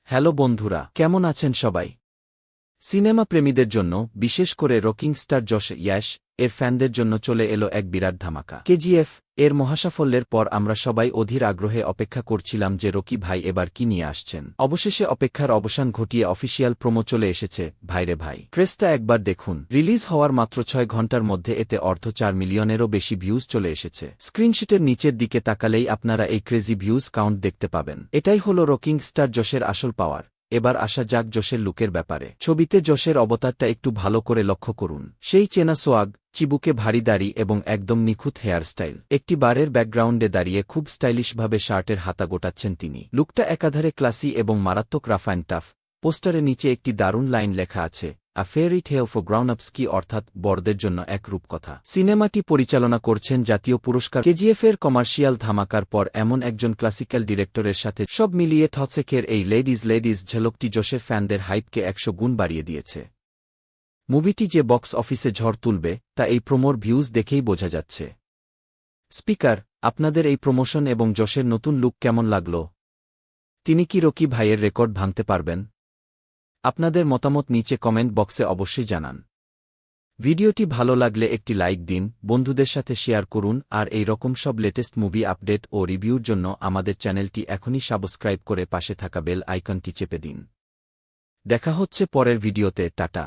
Hello বন্ধুরা, কেমন আছেন সবাই? সিনেমা প্রেমীদের জন্য, বিশেষ করে রকিং স্টার যশ ইয়াশ এর ফ্যানদের জন্য চলে এলো এক বিরাট ধামাকা। কেজিএফ এর মহাসাফল্যের পর আমরা সবাই অধীর আগ্রহে অপেক্ষা করছিলাম যে রকি ভাই এবার কি নিয়ে আসছেন। অবশেষে অপেক্ষার অবসান ঘটিয়ে অফিসিয়াল প্রোমো চলে এসেছে। ভাইরে ভাই, ক্রেজটা একবার দেখুন। রিলিজ হওয়ার মাত্র 6 ঘন্টার মধ্যে এতে অর্ধ 4 মিলিয়নেরও বেশি ভিউজ চলে এসেছে। স্ক্রিনশিটের নিচের দিকে তাকালেই আপনারা এই ক্রেজি ভিউজ কাউন্ট দেখতে পাবেন। এটাই হলো রকিং স্টার যশের আসল পাওয়ার। এবার আসা যাক যশের লুকের ব্যাপারে। ছবিতে যশের অবতারটা একটু ভালো করে লক্ষ্য করুন। সেই চেনা সোয়াগ, চিবুকে ভারী দাড়ি এবং একদম নিখুঁত হেয়ারস্টাইল। একটি বারের ব্যাকগ্রাউন্ডে দাঁড়িয়ে খুব স্টাইলিশভাবে শার্টের হাতা গোটাচ্ছেন তিনি। লুকটা একাধারে ক্লাসি এবং মারাত্মক রাফ অ্যান্ড টাফ। পোস্টারে নিচে একটি দারুণ লাইন লেখা আছে, আ ফেয়ারি টেল ফর গ্রাউন্ড-আপস, কি অর্থাৎ বড়দের জন্য এক রূপকথা। সিনেমাটি পরিচালনা করছেন জাতীয় পুরস্কার কেজিএফের কমার্শিয়াল ধামাকার পর এমন একজন ক্লাসিক্যাল ডিরেক্টরের সাথে। সব মিলিয়ে থটসেকের এই লেডিজ ঝলকটি যশের ফ্যানদের হাইপকে 100 গুণ বাড়িয়ে দিয়েছে। মুভিটি যে বক্স অফিসে ঝড় তুলবে তা এই প্রোমোর ভিউজ দেখেই বোঝা যাচ্ছে। স্পিকার, আপনাদের এই প্রমোশন এবং যশের নতুন লুক কেমন লাগল? তিনি কি রকি ভাইয়ের রেকর্ড ভাঙতে পারবেন? আপনাদের মতামত নিচে কমেন্ট বক্সে অবশ্যই জানান। ভিডিওটি ভালো লাগলে একটি লাইক দিন, বন্ধুদের সাথে শেয়ার করুন আর এই রকম সব লেটেস্ট মুভি আপডেট ও রিভিউর জন্য আমাদের চ্যানেলটি এখনই সাবস্ক্রাইব করে পাশে থাকা বেল আইকনটি চেপে দিন। দেখা হচ্ছে পরের ভিডিওতে। টাটা।